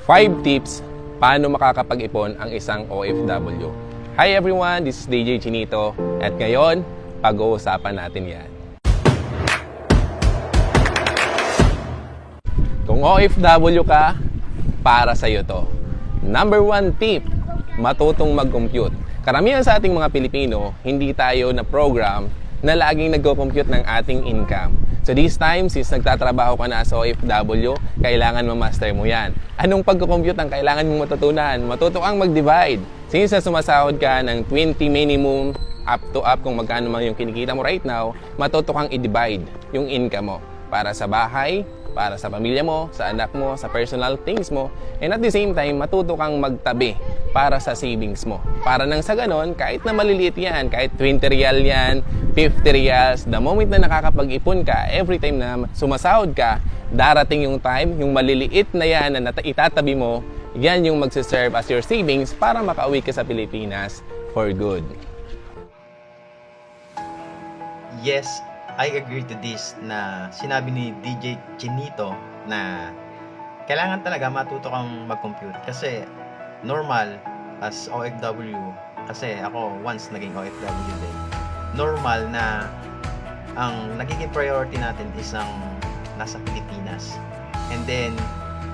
5 tips paano makakapag-ipon ang isang OFW. Hi everyone, this is DJ Chinito at ngayon, pag-uusapan natin yan. Kung OFW ka, para sa'yo to. Number 1 tip, matutong mag-compute. Karamihan sa ating mga Pilipino, hindi tayo na program na laging nag-compute ng ating income. So this time, since nagtatrabaho ka na sa OFW, kailangan ma-master mo yan. Anong pag-compute ang kailangan mong matutunan? Matuto kang mag-divide. Since na sumasahod ka ng 20 minimum up kung magkano man yung kinikita mo right now, matuto kang i-divide yung income mo para sa bahay, para sa pamilya mo, sa anak mo, sa personal things mo, and at the same time, matuto kang magtabi para sa savings mo. Para nang sa ganon, kahit na maliliit yan, kahit 20 real yan, 50 reals, the moment na nakakapag-ipon ka, every time na sumasahod ka, darating yung time, yung maliliit na yan na itatabi mo, yan yung magsiserve as your savings para makauwi ka sa Pilipinas for good. Yes, I agree to this na sinabi ni DJ Chinito na kailangan talaga matuto kang mag-compute kasi normal as OFW, kasi ako once naging OFW din, normal na ang nagiging priority natin is ang nasa Pilipinas, and then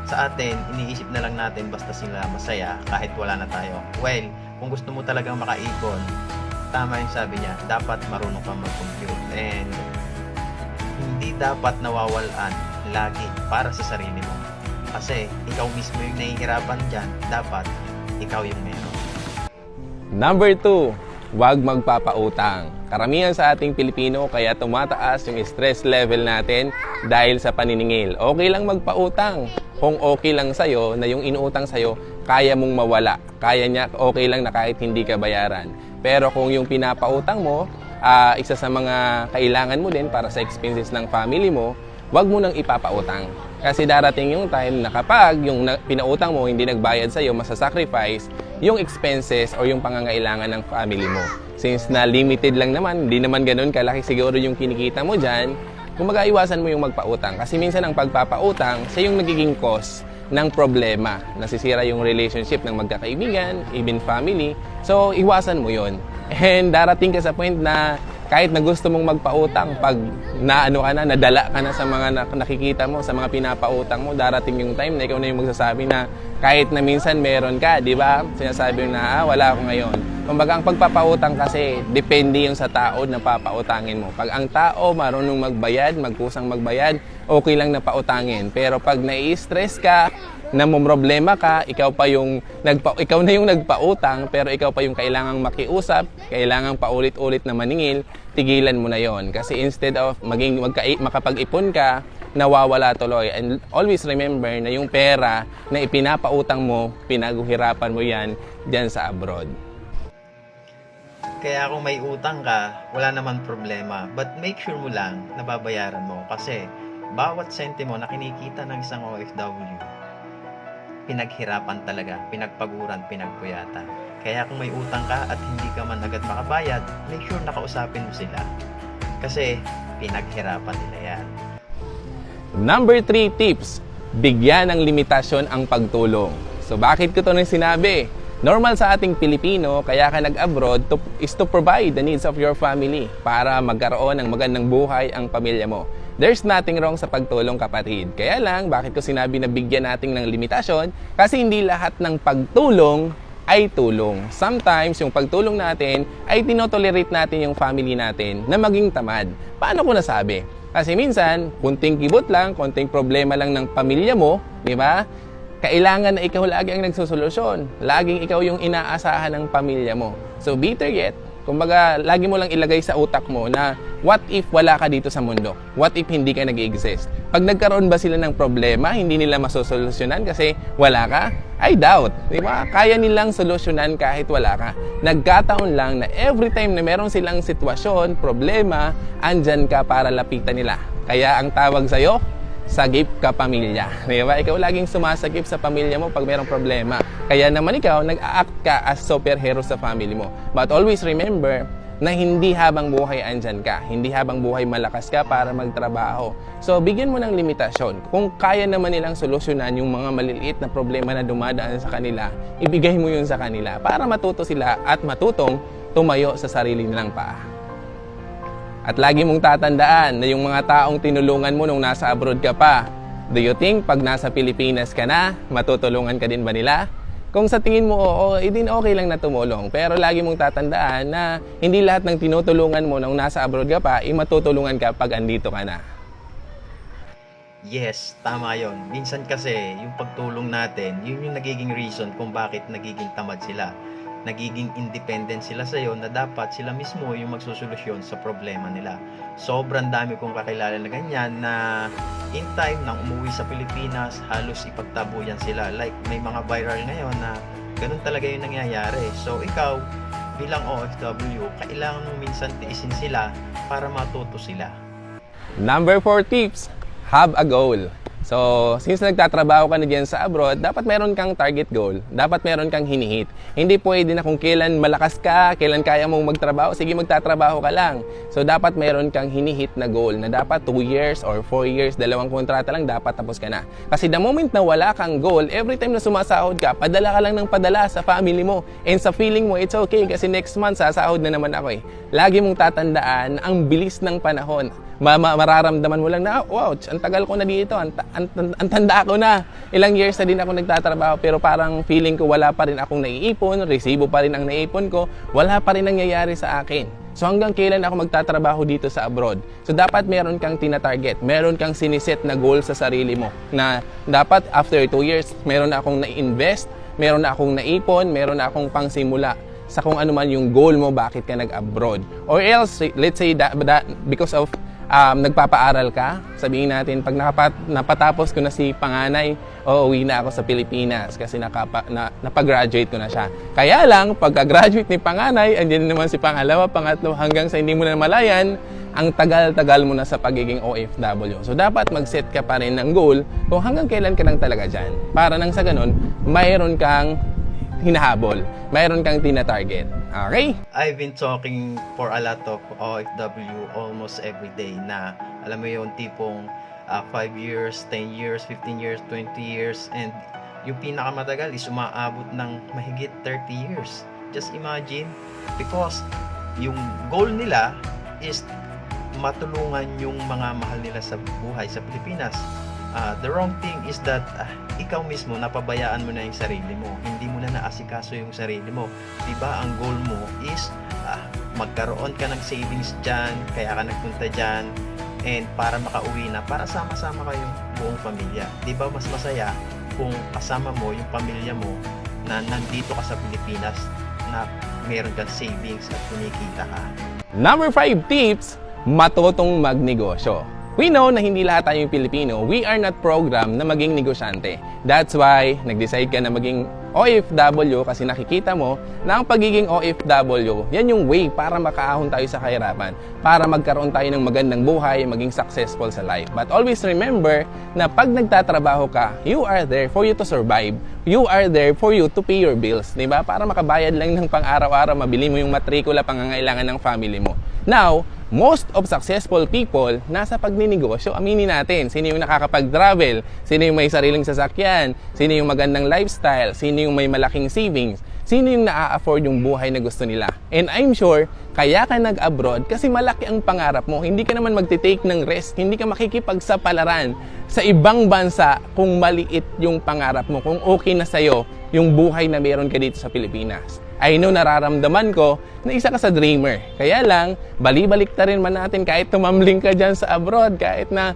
sa atin iniisip na lang natin basta sila masaya kahit wala na tayo. Well, kung gusto mo talagang makaipon, tama yung sabi niya, dapat marunong kang mag-compute, and hindi dapat nawawalan lagi para sa sarili mo. Kasi ikaw mismo yung nahihirapan dyan, dapat ikaw yung meron. Number 2, huwag magpapautang. Karamihan sa ating Pilipino kaya tumataas yung stress level natin dahil sa paniningil. Okay lang magpautang kung okay lang sa'yo na yung inuutang sa'yo kaya mong mawala. Kaya niya, okay lang na kahit hindi ka bayaran. Pero kung yung pinapautang mo, isa sa mga kailangan mo din para sa expenses ng family mo, wag mo nang ipapautang. Kasi darating yung time na kapag yung pinautang mo hindi nagbayad sa'yo, masasacrifice yung expenses o yung pangangailangan ng family mo. Since na limited lang naman, hindi naman ganun kalaki siguro yung kinikita mo dyan, kung mag-aiwasan mo yung magpautang. Kasi minsan ang pagpapautang, siya yung nagiging cause ng problema. Nasisira yung relationship ng magkakaibigan, even family. So, iwasan mo yon. And darating ka sa point na kahit na gusto mong magpautang, pag nadala ka na sa mga nakikita mo, sa mga pinapautang mo, darating yung time na ikaw na yung magsasabi na kahit na minsan meron ka, di ba? Sinasabi na, wala ako ngayon. Kumbaga, ang pagpapautang kasi, depende yung sa tao na papautangin mo. Pag ang tao marunong magbayad, magkusang magbayad, okay lang na pautangin. Pero pag nai-stress ka, namumroblema ka, ikaw na yung nagpautang, pero ikaw pa yung kailangang makiusap, kailangang paulit-ulit na maningil, tigilan mo na yon. Kasi instead of makapag-ipon ka, nawawala tuloy. And always remember na yung pera na ipinapautang mo, pinaghihirapan mo yan dyan sa abroad. Kaya kung may utang ka, wala naman problema. But make sure mo lang na babayaran mo. Kasi bawat sentimo na kinikita ng isang OFW, pinaghirapan talaga, pinagpaguran, pinagpuyatan. Kaya kung may utang ka at hindi ka man agad makabayad, make sure nakausapin mo sila. Kasi pinaghirapan nila yan. Number 3 tips, bigyan ng limitasyon ang pagtulong. So bakit ko ito nang sinabi? Normal sa ating Pilipino, kaya ka nag-abroad is to provide the needs of your family para magkaroon ng magandang buhay ang pamilya mo. There's nothing wrong sa pagtulong, kapatid. Kaya lang, bakit ko sinabi na bigyan natin ng limitasyon? Kasi hindi lahat ng pagtulong ay tulong. Sometimes, yung pagtulong natin ay tinotolerate natin yung family natin na maging tamad. Paano ko nasabi? Kasi minsan, kunting kibot lang, kunting problema lang ng pamilya mo, di ba? Kailangan na ikaw lagi ang nagsosolusyon. Laging ikaw yung inaasahan ng pamilya mo. So, better yet, kumbaga, lagi mo lang ilagay sa utak mo na what if wala ka dito sa mundo? What if hindi ka nag-exist? Pag nagkaroon ba sila ng problema, hindi nila masosolusyonan kasi wala ka? I doubt. Di ba? Kaya nilang solusyonan kahit wala ka. Nagkataon lang na every time na meron silang sitwasyon, problema, andyan ka para lapitan nila. Kaya ang tawag sa'yo, sagip ka pamilya. Di ba? Ikaw laging sumasagip sa pamilya mo pag mayroong problema. Kaya naman ikaw, nag-a-act ka as superhero sa family mo. But always remember, na hindi habang buhay andyan ka, hindi habang buhay malakas ka para magtrabaho. So, bigyan mo ng limitasyon. Kung kaya naman nilang solusyonan yung mga maliliit na problema na dumadaan sa kanila, ibigay mo yun sa kanila para matuto sila at matutong tumayo sa sarili nilang paa. At lagi mong tatandaan na yung mga taong tinulungan mo nung nasa abroad ka pa, do you think pag nasa Pilipinas ka na, matutulungan ka din ba nila? Kung sa tingin mo oo, din okay lang na tumulong. Pero lagi mong tatandaan na hindi lahat ng tinutulungan mo nung nasa abroad ka pa, matutulungan ka pag andito ka na. Yes, tama yon. Minsan kasi, yung pagtulong natin, yun yung nagiging reason kung bakit nagiging tamad sila. Nagiging independent sila sa'yo na dapat sila mismo yung magsusolusyon sa problema nila. Sobrang dami kong kakilala na ganyan na in time nang umuwi sa Pilipinas, halos ipagtabuyan sila. Like, may mga viral ngayon na ganun talaga yung nangyayari. So, ikaw, bilang OFW, kailangan mo minsan tiisin sila para matuto sila. Number 4 tips, have a goal. So, since nagtatrabaho ka na dyan sa abroad, dapat meron kang target goal. Dapat meron kang hinihit. Hindi pwede na kung kailan malakas ka, kailan kaya mong magtrabaho, sige magtatrabaho ka lang. So, dapat meron kang hinihit na goal na dapat 2 years or 4 years, 2 kontrata lang, dapat tapos ka na. Kasi the moment na wala kang goal, every time na sumasahod ka, padala ka lang ng padala sa family mo. And sa feeling mo, it's okay kasi next month sasahod na naman ako eh. Lagi mong tatandaan ang bilis ng panahon. Mararamdaman mo lang na, wow, ang tagal ko na dito, ang tanda ko na. Ilang years na din ako nagtatrabaho pero parang feeling ko wala pa rin akong naiipon, resibo pa rin ang naipon ko, wala pa rin nangyayari sa akin. So hanggang kailan ako magtatrabaho dito sa abroad? So dapat meron kang tina-target, meron kang siniset na goal sa sarili mo na dapat after 2 years, meron na akong na-invest, meron na akong naipon, meron na akong pangsimula sa kung ano man yung goal mo bakit ka nag-abroad. Or else, let's say that because of nagpapaaral ka, sabihin natin, pag napatapos ko na si panganay, uuwi na ako sa Pilipinas kasi napagraduate ko na siya. Kaya lang, pagka-graduate ni panganay, andyan naman si pangalawa, pangatlo, hanggang sa hindi mo na malayan, ang tagal-tagal mo na sa pagiging OFW. So, dapat mag-set ka pa rin ng goal kung hanggang kailan ka lang talaga dyan. Para nang sa ganun, mayroon kang hinahabol, mayroon kang tina-target. Okay? I've been talking for a lot of OFW almost every day na alam mo yung tipong 5 years, 10 years, 15 years, 20 years and yung pinakamatagal is umaabot ng mahigit 30 years. Just imagine because yung goal nila is matulungan yung mga mahal nila sa buhay sa Pilipinas. The wrong thing is that ikaw mismo napabayaan mo na yung sarili mo. Hindi mo na naasikaso yung sarili mo. Diba ang goal mo is magkaroon ka ng savings dyan, kaya ka nagpunta dyan, and para makauwi na, para sama-sama kayong buong pamilya. Diba mas masaya kung kasama mo yung pamilya mo na nandito ka sa Pilipinas na meron kang savings at kunikita ka. Number 5 tips, matutong magnegosyo. We know na hindi lahat tayong Pilipino, we are not programmed na maging negosyante. That's why nag-decide ka na maging OFW kasi nakikita mo na ang pagiging OFW, yan yung way para makaahon tayo sa kahirapan, para magkaroon tayo ng magandang buhay, maging successful sa life. But always remember na pag nagtatrabaho ka, you are there for you to survive. You are there for you to pay your bills, di ba? Para makabayad lang ng pang-araw-araw, mabili mo yung matrikula, pangangailangan ng family mo. Now, most of successful people nasa pagninegosyo. Aminin natin, sino yung nakakapag-travel, sino yung may sariling sasakyan, sino yung magandang lifestyle, sino yung may malaking savings, sino yung na-afford yung buhay na gusto nila. And I'm sure, kaya ka nag-abroad kasi malaki ang pangarap mo. Hindi ka naman magte-take ng risk, hindi ka makikipagsapalaran sa ibang bansa kung maliit yung pangarap mo, kung okay na sa'yo yung buhay na meron ka dito sa Pilipinas. I know nararamdaman ko na isa ka sa dreamer. Kaya lang, bali-balik ta rin man natin kahit tumambling ka dyan sa abroad, kahit na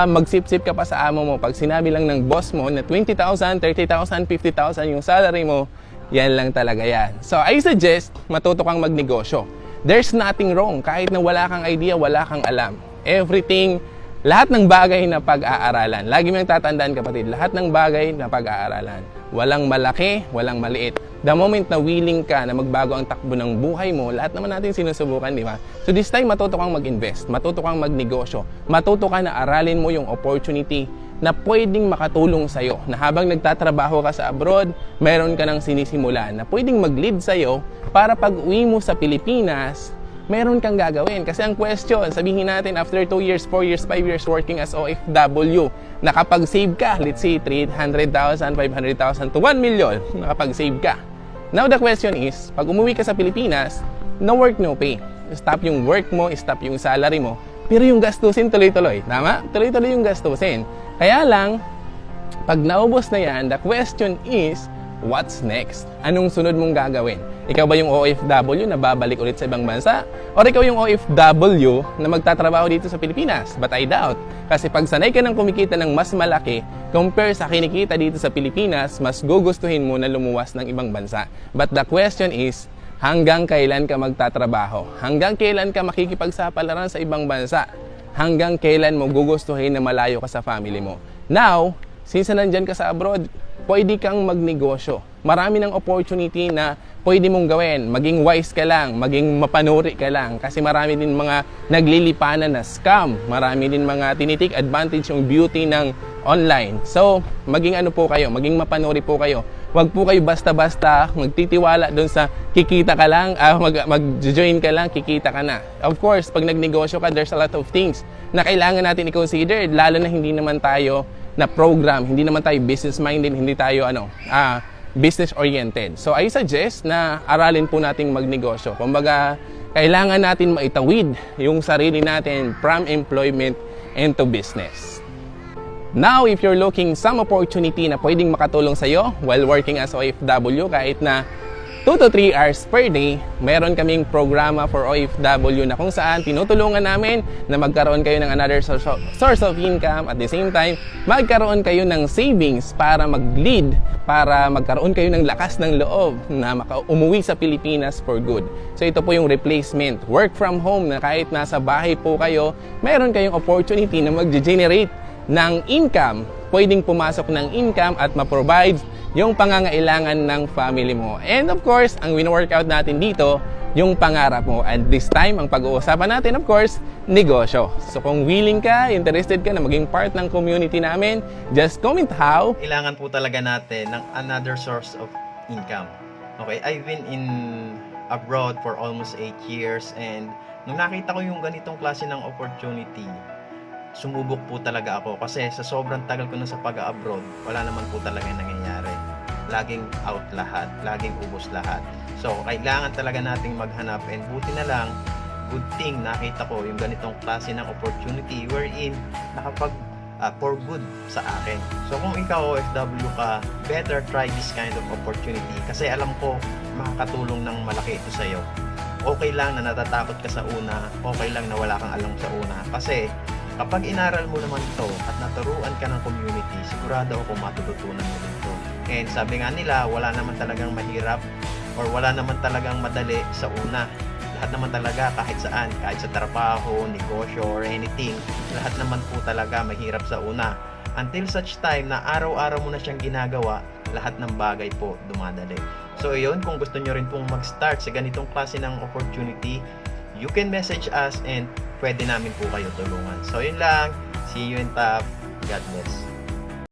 magsip-sip ka pa sa amo mo. Pag sinabi lang ng boss mo na 20,000, 30,000, 50,000 yung salary mo, yan lang talaga yan. So I suggest, matuto kang magnegosyo. There's nothing wrong. Kahit na wala kang idea, wala kang alam. Everything, lahat ng bagay na pag-aaralan. Lagi mo yung tatandaan, kapatid, lahat ng bagay na pag-aaralan. Walang malaki, walang maliit. The moment na willing ka na magbago ang takbo ng buhay mo, lahat naman natin sinusubukan, di ba? So this time, matuto kang mag-invest, matuto kang magnegosyo, matuto ka na aralin mo yung opportunity na pwedeng makatulong sa'yo. Na habang nagtatrabaho ka sa abroad, meron ka ng sinisimula na pwedeng mag-lead sa'yo para pag uwi mo sa Pilipinas, meron kang gagawin. Kasi ang question, sabihin natin after 2 years, 4 years, 5 years working as OFW, nakapag-save ka, let's say 300,000, 500,000 to 1 million, nakapag-save ka. Now the question is, pag umuwi ka sa Pilipinas, no work, no pay. Stop yung work mo, stop yung salary mo, pero yung gastusin tuloy-tuloy. Tama? Tuloy-tuloy yung gastusin. Kaya lang, pag naubos na yan, the question is, what's next? Anong sunod mong gagawin? Ikaw ba yung OFW na babalik ulit sa ibang bansa? Or ikaw yung OFW na magtatrabaho dito sa Pilipinas? But I doubt. Kasi pag sanay ka ng kumikita ng mas malaki, compare sa kinikita dito sa Pilipinas, mas gugustuhin mo na lumuwas ng ibang bansa. But the question is, hanggang kailan ka magtatrabaho? Hanggang kailan ka makikipagsapalaran sa ibang bansa? Hanggang kailan mo gugustuhin na malayo ka sa family mo? Now, since nandyan ka sa abroad, pwede kang magnegosyo. Marami ng opportunity na pwede mong gawin. Maging wise ka lang, maging mapanuri ka lang. Kasi marami din mga naglilipanan na scam. Marami din mga tinitik advantage yung beauty ng online. So, maging ano po kayo, maging mapanuri po kayo. Huwag po kayo basta-basta magtitiwala doon sa kikita ka lang, mag-join ka lang, kikita ka na. Of course, pag nagnegosyo ka, there's a lot of things na kailangan natin i-consider, lalo na hindi naman tayo na program, hindi naman tayo business-minded, hindi tayo business-oriented. So I suggest na aralin po nating magnegosyo. Kumbaga, kailangan natin maitawid yung sarili natin from employment into business. Now, if you're looking some opportunity na pwedeng makatulong sa'yo while working as OFW, kahit na 2 to 3 hours per day, meron kaming programa for OFW na kung saan tinutulungan namin na magkaroon kayo ng another source of income, at the same time, magkaroon kayo ng savings para mag-lead, para magkaroon kayo ng lakas ng loob na umuwi sa Pilipinas for good. So ito po yung replacement, work from home, na kahit nasa bahay po kayo, meron kayong opportunity na mag-generate ng income, pwedeng pumasok ng income at ma-provide yung pangangailangan ng family mo. And of course, ang wino-workout natin dito, yung pangarap mo. And this time, ang pag-uusapan natin, of course, negosyo. So kung willing ka, interested ka na maging part ng community namin, just comment how. Kailangan po talaga natin ng another source of income. Okay, I've been in abroad for almost 8 years, and nung nakita ko yung ganitong klase ng opportunity, sumubok po talaga ako kasi sa sobrang tagal ko na sa pag-abroad, wala naman po talaga nangyayari. Laging out lahat, laging ubos lahat. So, kailangan talaga nating maghanap, and buti na lang, good thing nakita ko yung ganitong klase ng opportunity wherein nakapag for good sa akin. So, kung ikaw OFW ka, better try this kind of opportunity kasi alam ko makakatulong ng malaki ito sa'yo. Okay lang na natatakot ka sa una, okay lang na wala kang alam sa una, kasi kapag inaral mo naman ito at naturuan ka ng community, sigurado ako matututunan mo dito. And sabi nga nila, wala naman talagang mahirap or wala naman talagang madali sa una. Lahat naman talaga, kahit saan, kahit sa trabaho, negosyo, or anything, lahat naman po talaga mahirap sa una. Until such time na araw-araw mo na siyang ginagawa, lahat ng bagay po dumadali. So yun, kung gusto nyo rin pong mag-start sa ganitong klase ng opportunity, you can message us and pwede namin po kayo tulungan. So yun lang. See you in top. God bless.